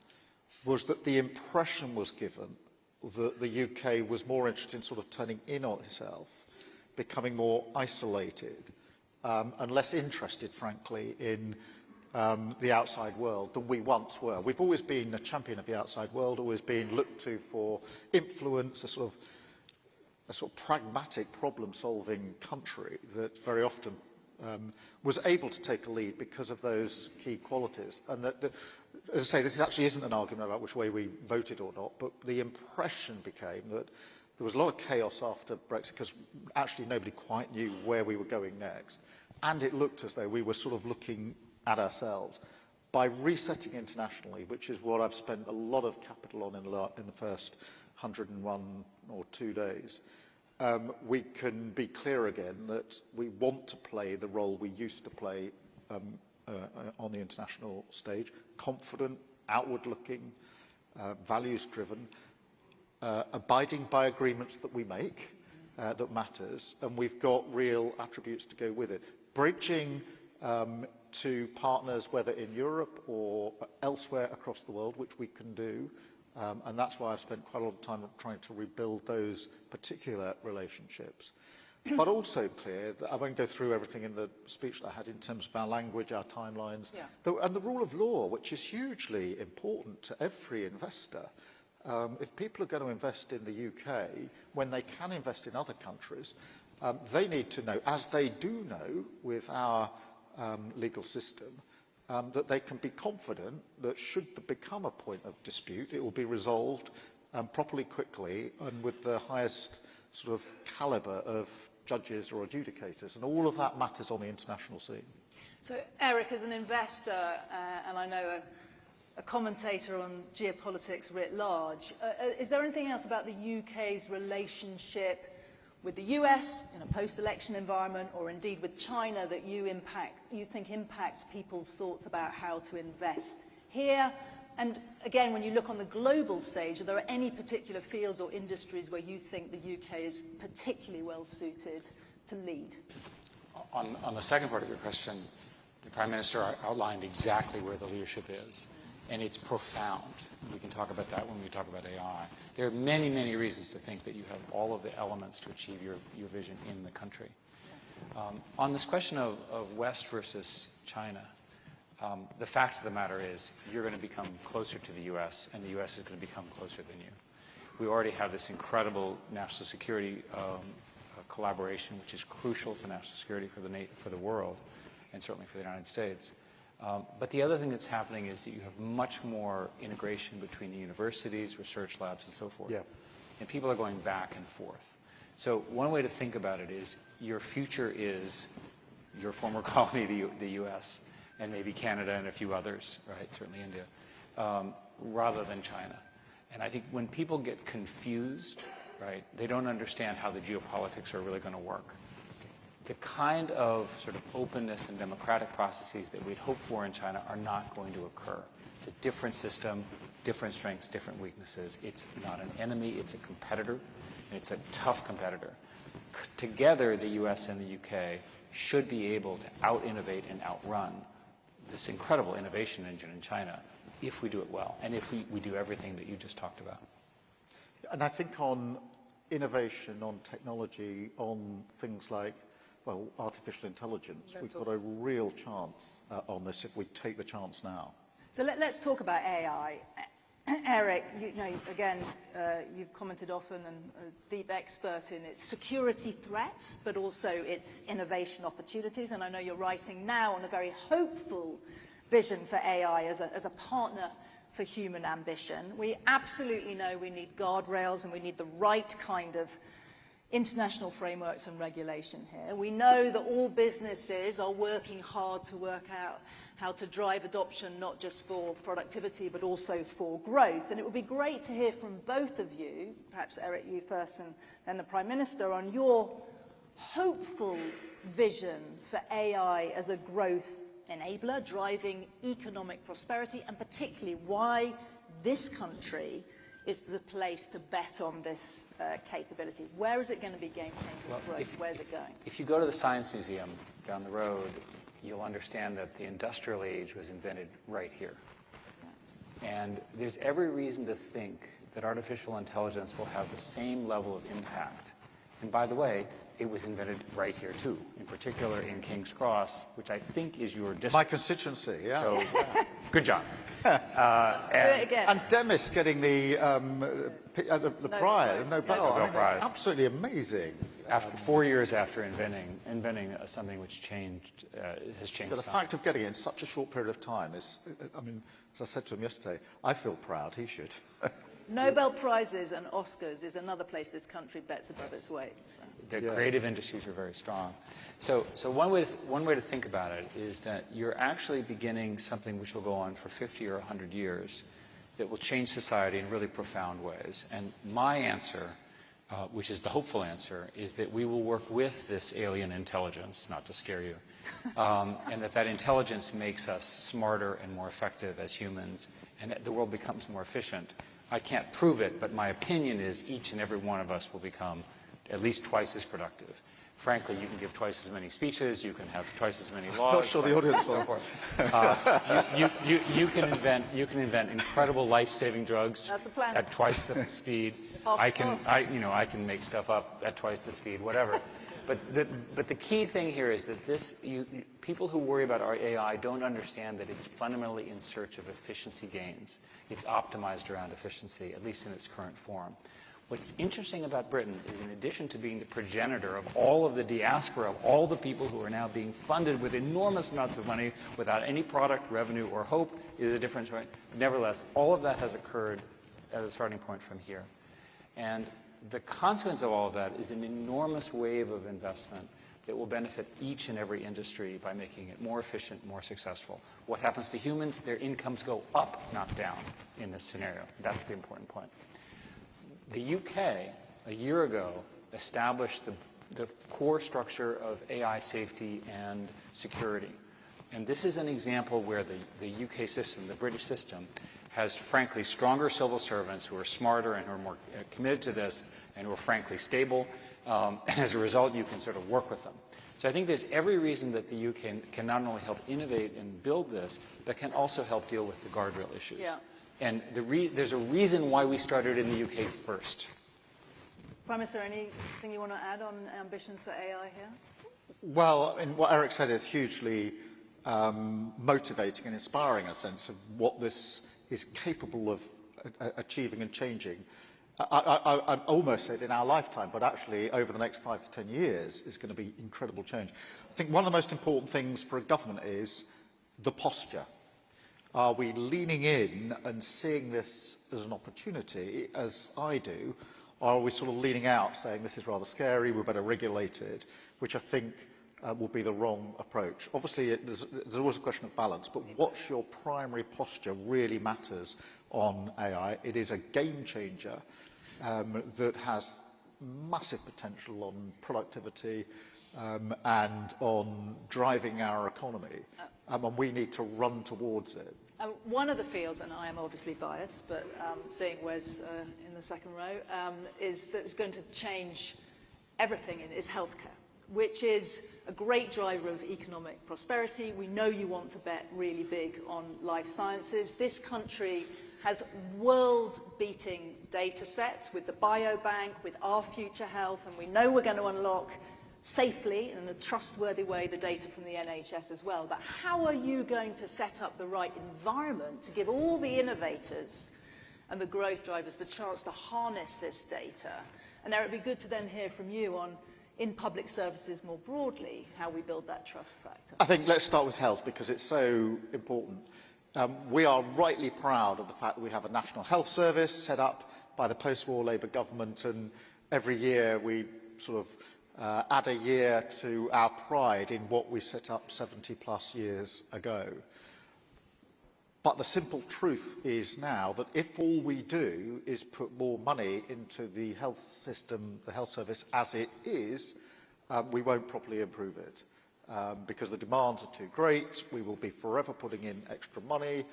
was that the impression was given that the UK was more interested in sort of turning in on itself, becoming more isolated, and less interested, frankly, in the outside world than we once were. We've always been a champion of the outside world, always been looked to for influence, a sort of pragmatic problem-solving country that very often was able to take a lead because of those key qualities. And as I say, this actually isn't an argument about which way we voted or not, but the impression became that there was a lot of chaos after Brexit, because actually nobody quite knew where we were going next. And it looked as though we were sort of looking at ourselves. By resetting internationally, which is what I've spent a lot of capital on in the first 101 or 2 days, we can be clear again that we want to play the role we used to play on the international stage: confident, outward-looking, values-driven, abiding by agreements that we make, that matters, and we've got real attributes to go with it. Bridging to partners, whether in Europe or elsewhere across the world, which we can do, and that's why I've spent quite a lot of time trying to rebuild those particular relationships. But also clear that I won't go through everything in the speech that I had in terms of our language, our timelines, and the rule of law, which is hugely important to every investor. If people are going to invest in the UK, when they can invest in other countries, they need to know, as they do know with our legal system, that they can be confident that should there become a point of dispute, it will be resolved properly, quickly, and with the highest sort of calibre of judges or adjudicators. And all of that matters on the international scene. So, Eric, as an investor, and I know a commentator on geopolitics writ large, is there anything else about the UK's relationship with the US in a post-election environment, or indeed with China, that you think impacts people's thoughts about how to invest here? And again, when you look on the global stage, are there any particular fields or industries where you think the UK is particularly well suited to lead? On the second part of your question, the Prime Minister outlined exactly where the leadership is, and it's profound. We can talk about that when we talk about AI. There are many, many reasons to think that you have all of the elements to achieve your vision in the country. On this question of West versus China, the fact of the matter is you're going to become closer to the U.S., and the U.S. is going to become closer than you. We already have this incredible national security collaboration, which is crucial to national security for the world, and certainly for the United States. But the other thing that's happening is that you have much more integration between the universities, research labs, and so forth. Yeah. And people are going back and forth. So one way to think about it is your future is your former colony, the U.S., and maybe Canada and a few others, right, certainly India, rather than China. And I think when people get confused, right, they don't understand how the geopolitics are really going to work. The kind of sort of openness and democratic processes that we'd hope for in China are not going to occur. It's a different system, different strengths, different weaknesses. It's not an enemy, it's a competitor, and it's a tough competitor. Together, the US and the UK should be able to out-innovate and outrun this incredible innovation engine in China if we do it well, and if we do everything that you just talked about. And I think on innovation, on technology, on things like, well, artificial intelligence, we've got a real chance on this if we take the chance now. So let's talk about AI. Eric, you've commented often, and a deep expert in its security threats, but also its innovation opportunities. And I know you're writing now on a very hopeful vision for AI as a partner for human ambition. We absolutely know we need guardrails, and we need the right kind of international frameworks and regulation here. We know that all businesses are working hard to work out how to drive adoption, not just for productivity, but also for growth. And it would be great to hear from both of you, perhaps Eric, you first, and then the Prime Minister, on your hopeful vision for AI as a growth enabler, driving economic prosperity, and particularly why this country is the place to bet on this capability. Where is it going to be game-changing growth? Where's it going? If you go to the Science Museum down the road, you'll understand that the industrial age was invented right here. And there's every reason to think that artificial intelligence will have the same level of impact. And by the way, it was invented right here too, in particular in King's Cross, which I think is your district. My constituency, yeah. So, good job. Do it again. And Demis getting the prize, Nobel. Nobel Prize. Absolutely amazing. After 4 years after inventing something which changed, has changed. The fact of getting it in such a short period of time is, I mean, as I said to him yesterday, I feel proud, he should. Nobel Prizes and Oscars is another place this country bets above its weight. So. The creative industries are very strong. So one way to think about it is that you're actually beginning something which will go on for 50 or 100 years that will change society in really profound ways. And my answer, which is the hopeful answer, is that we will work with this alien intelligence, not to scare you, and that intelligence makes us smarter and more effective as humans, and that the world becomes more efficient. I can't prove it, but my opinion is each and every one of us will become at least twice as productive. Frankly, you can give twice as many speeches, you can have twice as many laws. Not sure the audience will. You can invent incredible life-saving drugs at twice the speed. I can make stuff up at twice the speed, whatever. But the key thing here is that people who worry about our AI don't understand that it's fundamentally in search of efficiency gains. It's optimized around efficiency, at least in its current form. What's interesting about Britain is, in addition to being the progenitor of all of the diaspora, of all the people who are now being funded with enormous amounts of money without any product, revenue, or hope, is a different story. Nevertheless, all of that has occurred as a starting point from here. And the consequence of all of that is an enormous wave of investment that will benefit each and every industry by making it more efficient, more successful. What happens to humans? Their incomes go up, not down, in this scenario. That's the important point. The UK, a year ago, established the core structure of AI safety and security. And this is an example where the UK system, the British system, has, frankly, stronger civil servants who are smarter and who are more committed to this and who are, frankly, stable. As a result, you can sort of work with them. So I think there's every reason that the UK can not only help innovate and build this, but can also help deal with the guardrail issues. Yeah. And there's a reason why we started in the UK first. Prime Minister, anything you want to add on ambitions for AI here? Well, I mean, what Eric said is hugely motivating and inspiring, a sense of what this is capable of achieving and changing. I almost said in our lifetime, but actually over the next 5 to 10 years is going to be incredible change. I think one of the most important things for a government is the posture. Are we leaning in and seeing this as an opportunity, as I do, or are we sort of leaning out, saying this is rather scary, we better regulate it, which I think will be the wrong approach. Obviously, there's always a question of balance, but what's your primary posture really matters on AI. It is a game changer that has massive potential on productivity and on driving our economy, and we need to run towards it. One of the fields, and I am obviously biased, but seeing Wes in the second row, is that it's going to change everything is healthcare, which is a great driver of economic prosperity. We know you want to bet really big on life sciences. This country has world-beating data sets with the biobank, with Our Future Health, and we know we're going to unlock safely and in a trustworthy way the data from the NHS as well. But how are you going to set up the right environment to give all the innovators and the growth drivers the chance to harness this data? And Eric, it'd be good to then hear from you on, in public services more broadly, how we build that trust factor. I think let's start with health because it's so important. We are rightly proud of the fact that we have a National Health Service set up by the post-war Labour government, and every year we sort of add a year to our pride in what we set up 70 plus years ago. But the simple truth is now that if all we do is put more money into the health system, the health service as it is, we won't properly improve it. Because the demands are too great, we will be forever putting in extra money,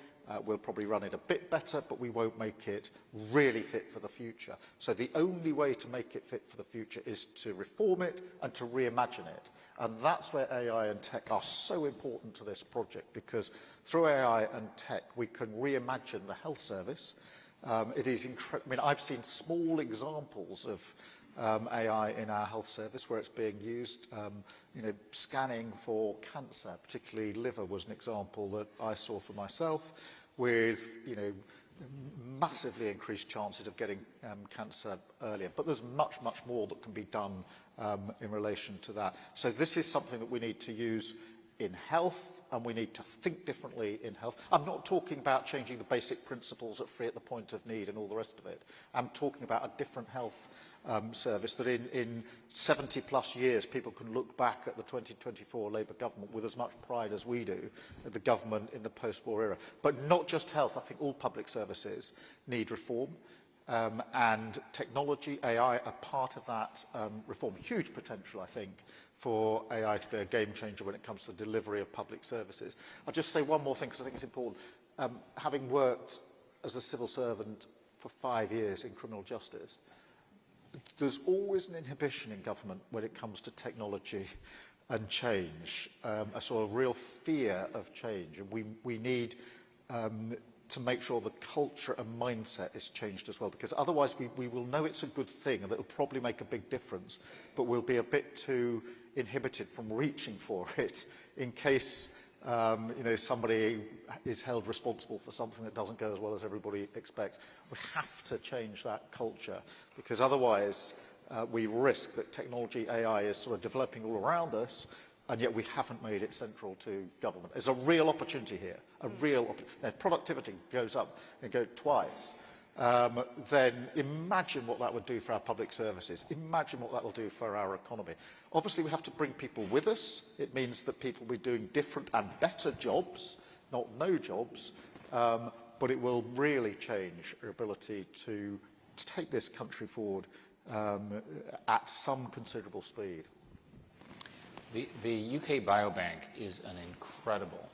we'll probably run it a bit better, but we won't make it really fit for the future. So the only way to make it fit for the future is to reform it and to reimagine it. And that's where AI and tech are so important to this project, because through AI and tech, we can reimagine the health service. It is I mean, I've seen small examples of AI in our health service where it's being used. You know, scanning for cancer, particularly liver, was an example that I saw for myself, with, you know, massively increased chances of getting cancer earlier. But there's much, much more that can be done in relation to that. So this is something that we need to use in health, and we need to think differently in health. I'm not talking about changing the basic principles at free at the point of need and all the rest of it. I'm talking about a different health service that in 70 plus years people can look back at the 2024 Labour government with as much pride as we do at the government in the post-war era. But not just health, I think all public services need reform. And technology, AI, are part of that reform. Huge potential, I think, for AI to be a game changer when it comes to the delivery of public services. I'll just say one more thing, because I think it's important. Having worked as a civil servant for 5 years in criminal justice, there's always an inhibition in government when it comes to technology and change, a sort of real fear of change. And we need to make sure the culture and mindset is changed as well, because otherwise we will know it's a good thing and that will probably make a big difference, but we'll be a bit too inhibited from reaching for it in case you know, somebody is held responsible for something that doesn't go as well as everybody expects. We have to change that culture, because otherwise we risk that technology, AI, is sort of developing all around us, and yet we haven't made it central to government. There's a real opportunity here, a real opportunity. If productivity goes up and goes twice, then imagine what that would do for our public services. Imagine what that will do for our economy. Obviously, we have to bring people with us. It means that people will be doing different and better jobs, not no jobs, but it will really change our ability to take this country forward at some considerable speed. The UK Biobank is an incredible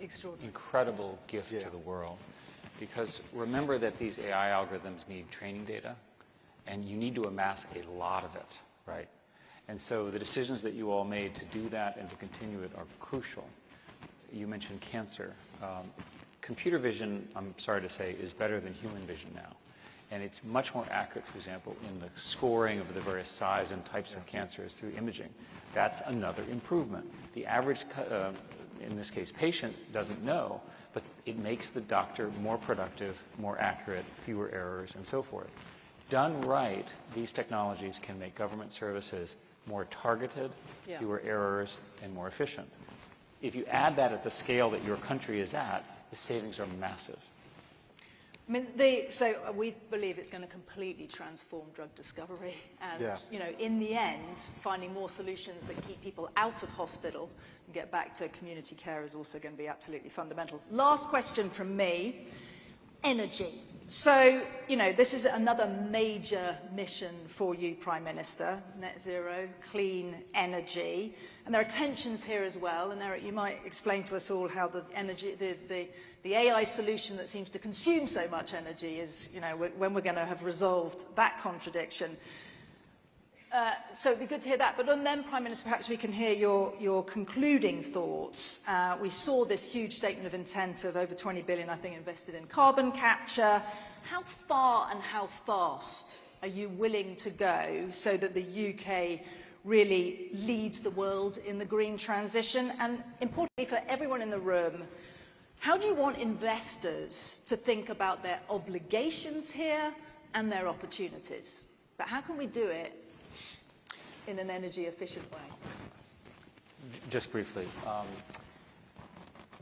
gift to the world, because remember that these AI algorithms need training data, and you need to amass a lot of it, right? And so the decisions that you all made to do that and to continue it are crucial. You mentioned cancer. Computer vision, I'm sorry to say, is better than human vision now. And it's much more accurate, for example, in the scoring of the various size and types of cancers through imaging. That's another improvement. The average, in this case, patient doesn't know, but it makes the doctor more productive, more accurate, fewer errors, and so forth. Done right, these technologies can make government services more targeted, fewer errors, and more efficient. If you add that at the scale that your country is at, the savings are massive. I mean, so we believe it's going to completely transform drug discovery, and you know, in the end, finding more solutions that keep people out of hospital and get back to community care is also going to be absolutely fundamental. Last question from me: energy. So, you know, this is another major mission for you, Prime Minister: net zero, clean energy, and there are tensions here as well. And Eric, you might explain to us all how the energy, the AI solution that seems to consume so much energy is, you know, when we're going to have resolved that contradiction. So it'd be good to hear that. But on then, Prime Minister, perhaps we can hear your concluding thoughts. We saw this huge statement of intent of over 20 billion, I think, invested in carbon capture. How far and how fast are you willing to go so that the UK really leads the world in the green transition? And importantly, for everyone in the room, how do you want investors to think about their obligations here and their opportunities? But how can we do it in an energy efficient way? Just briefly,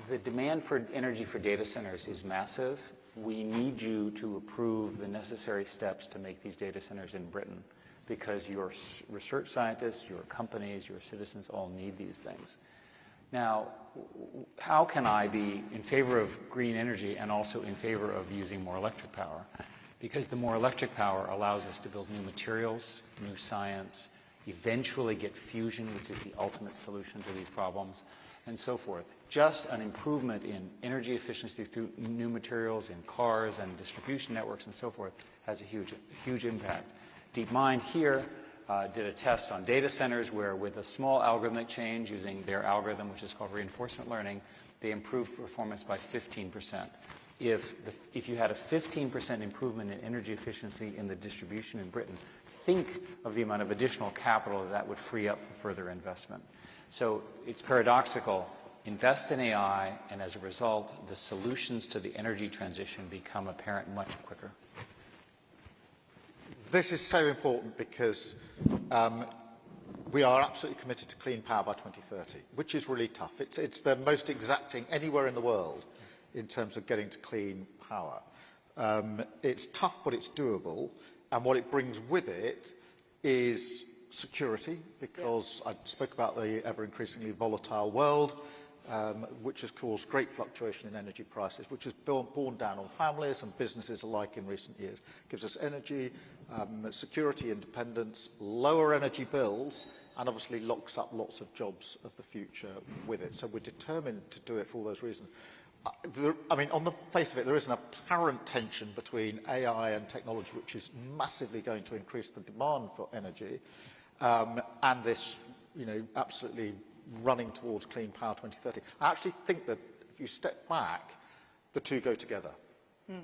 the demand for energy for data centers is massive. We need you to approve the necessary steps to make these data centers in Britain because your research scientists, your companies, your citizens all need these things. Now, how can I be in favor of green energy and also in favor of using more electric power? Because the more electric power allows us to build new materials, new science, eventually get fusion, which is the ultimate solution to these problems, and so forth. Just an improvement in energy efficiency through new materials in cars and distribution networks and so forth has a huge impact. DeepMind here did a test on data centers where with a small algorithmic change using their algorithm, which is called reinforcement learning, they improved performance by 15%. If you had a 15% improvement in energy efficiency in the distribution in Britain, think of the amount of additional capital that would free up for further investment. So it's paradoxical. Invest in AI, and as a result, the solutions to the energy transition become apparent much quicker. This is so important because we are absolutely committed to clean power by 2030, which is really tough. It's the most exacting anywhere in the world in terms of getting to clean power. It's tough, but it's doable. And what it brings with it is security, because I spoke about the ever-increasingly volatile world, which has caused great fluctuation in energy prices, which has borne down on families and businesses alike in recent years. It gives us energy, security, independence, lower energy bills, and obviously locks up lots of jobs of the future with it. So we're determined to do it for all those reasons. I mean, on the face of it, there is an apparent tension between AI and technology, which is massively going to increase the demand for energy, and this, absolutely running towards clean power 2030. I actually think that if you step back, the two go together.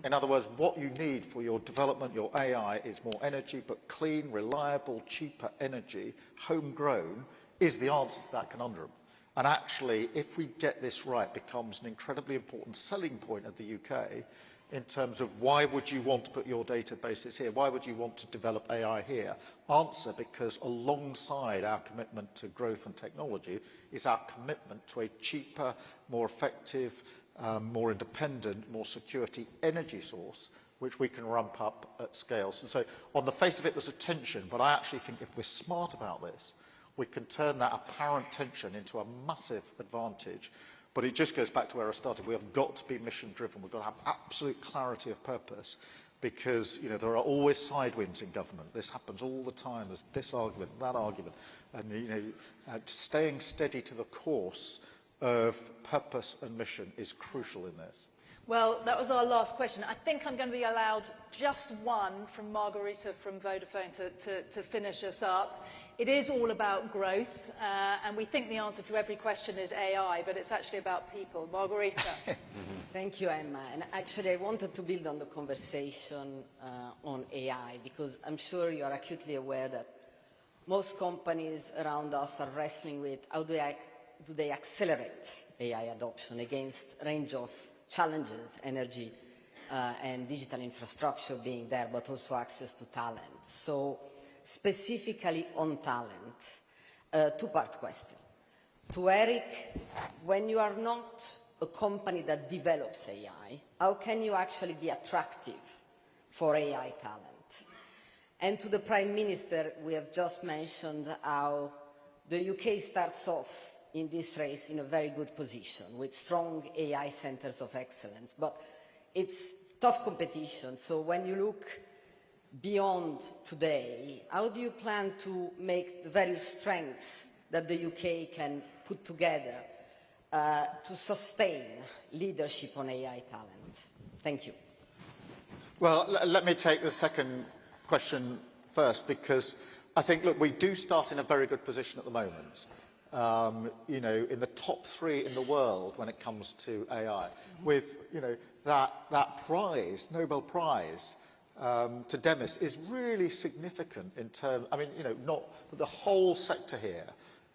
In other words, what you need for your development, your AI, is more energy, but clean, reliable, cheaper energy, homegrown, is the answer to that conundrum. And actually, if we get this right, it becomes an incredibly important selling point of the UK in terms of why would you want to put your databases here? Why would you want to develop AI here? Answer, because alongside our commitment to growth and technology is our commitment to a cheaper, more effective, more independent, more security energy source, which we can ramp up at scale. So on the face of it, there's a tension, but I actually think if we're smart about this, we can turn that apparent tension into a massive advantage. But it just goes back to where I started. We have got to be mission-driven. We've got to have absolute clarity of purpose, because there are always side winds in government. This happens all the time. There's this argument, that argument. And staying steady to the course of purpose and mission is crucial in this. Well, that was our last question. I think I'm going to be allowed just one from Margarita from Vodafone to finish us up. It is all about growth, and we think the answer to every question is AI, but it's actually about people. Margarita. Thank you, Emma. And actually, I wanted to build on the conversation on AI, because I'm sure you are acutely aware that most companies around us are wrestling with how do they accelerate AI adoption against a range of challenges, energy and digital infrastructure being there, but also access to talent. So specifically on talent, two-part question. To Eric, when you are not a company that develops AI, how can you actually be attractive for AI talent? And to the Prime Minister, we have just mentioned how the UK starts off in this race in a very good position with strong AI centers of excellence. But it's tough competition. So when you look beyond today, how do you plan to make the various strengths that the UK can put together to sustain leadership on AI talent? Thank you. Well, let me take the second question first, because I think, look, we do start in a very good position at the moment. In the top 3 in the world when it comes to AI, with that prize, Nobel Prize, to Demis is really significant in terms. I mean, not the whole sector here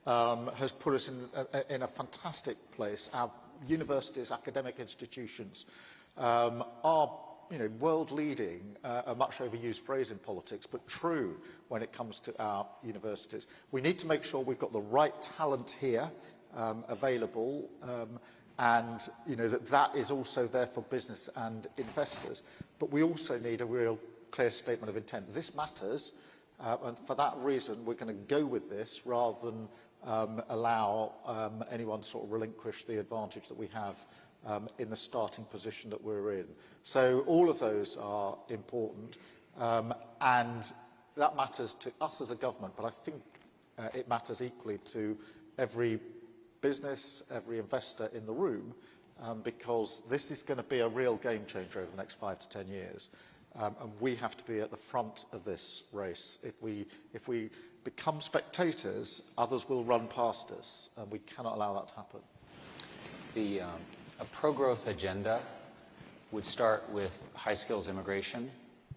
has put us in a fantastic place. Our universities, academic institutions are world leading, a much overused phrase in politics, but true when it comes to our universities. We need to make sure we've got the right talent here available, and that is also there for business and investors. But we also need a real clear statement of intent. This matters, And for that reason, we're going to go with this rather than allow anyone to sort of relinquish the advantage that we have in the starting position that we're in. So all of those are important, and that matters to us as a government, but I think it matters equally to every business, every investor in the room, because this is going to be a real game changer over the next 5 to 10 years. And we have to be at the front of this race. If we become spectators, others will run past us, and we cannot allow that to happen. A pro-growth agenda would start with high skills immigration,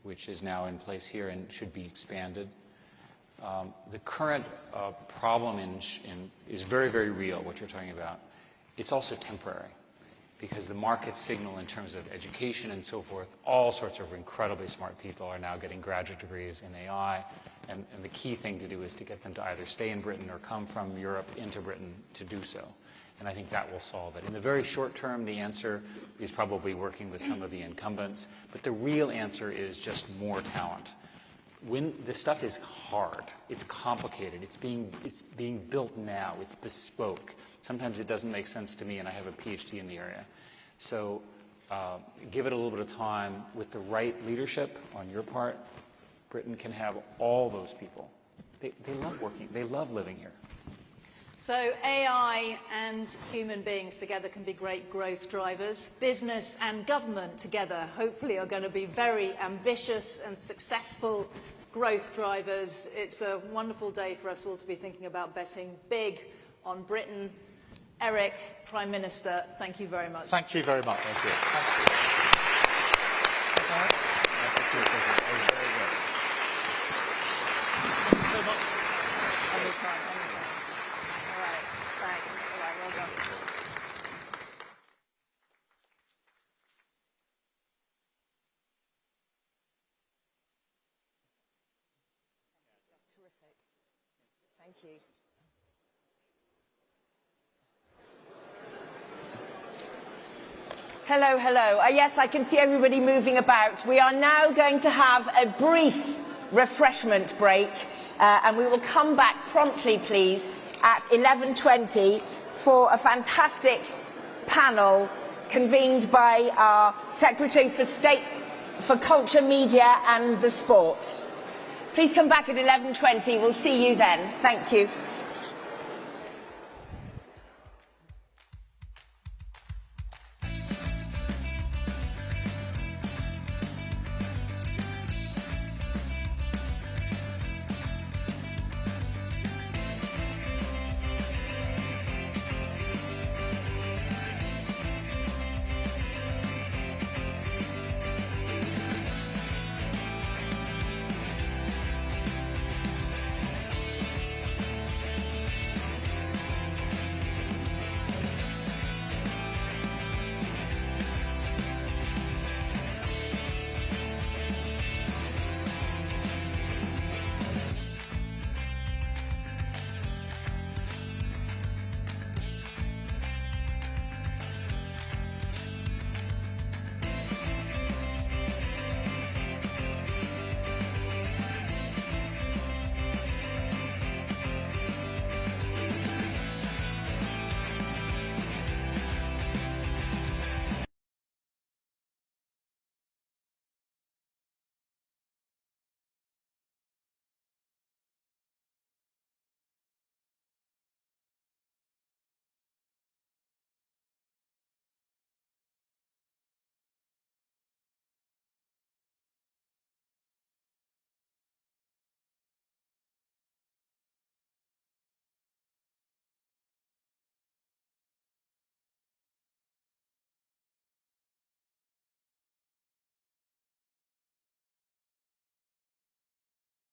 which is now in place here and should be expanded. The current problem is very, very real, what you're talking about. It's also temporary, because the market signal in terms of education and so forth, all sorts of incredibly smart people are now getting graduate degrees in AI, and the key thing to do is to get them to either stay in Britain or come from Europe into Britain to do so. And I think that will solve it. In the very short term, the answer is probably working with some of the incumbents, but the real answer is just more talent. When this stuff is hard, it's complicated, it's being built now, it's bespoke. Sometimes it doesn't make sense to me, and I have a PhD in the area. So give it a little bit of time. With the right leadership on your part, Britain can have all those people. They love working, they love living here. So AI and human beings together can be great growth drivers. Business and government together hopefully are going to be very ambitious and successful growth drivers. It's a wonderful day for us all to be thinking about betting big on Britain. Eric, Prime Minister, thank you very much. Thank you very much. Thank you. Thank you. Nice to see you. Very good. Thank you so much. Anytime, anytime. All right, thanks. All right, well done. Terrific. Thank you. Hello, hello. Yes, I can see everybody moving about. We are now going to have a brief refreshment break, and we will come back promptly, please, at 11:20 for a fantastic panel convened by our Secretary for State for Culture, Media and the Sports. Please come back at 11:20. We'll see you then. Thank you.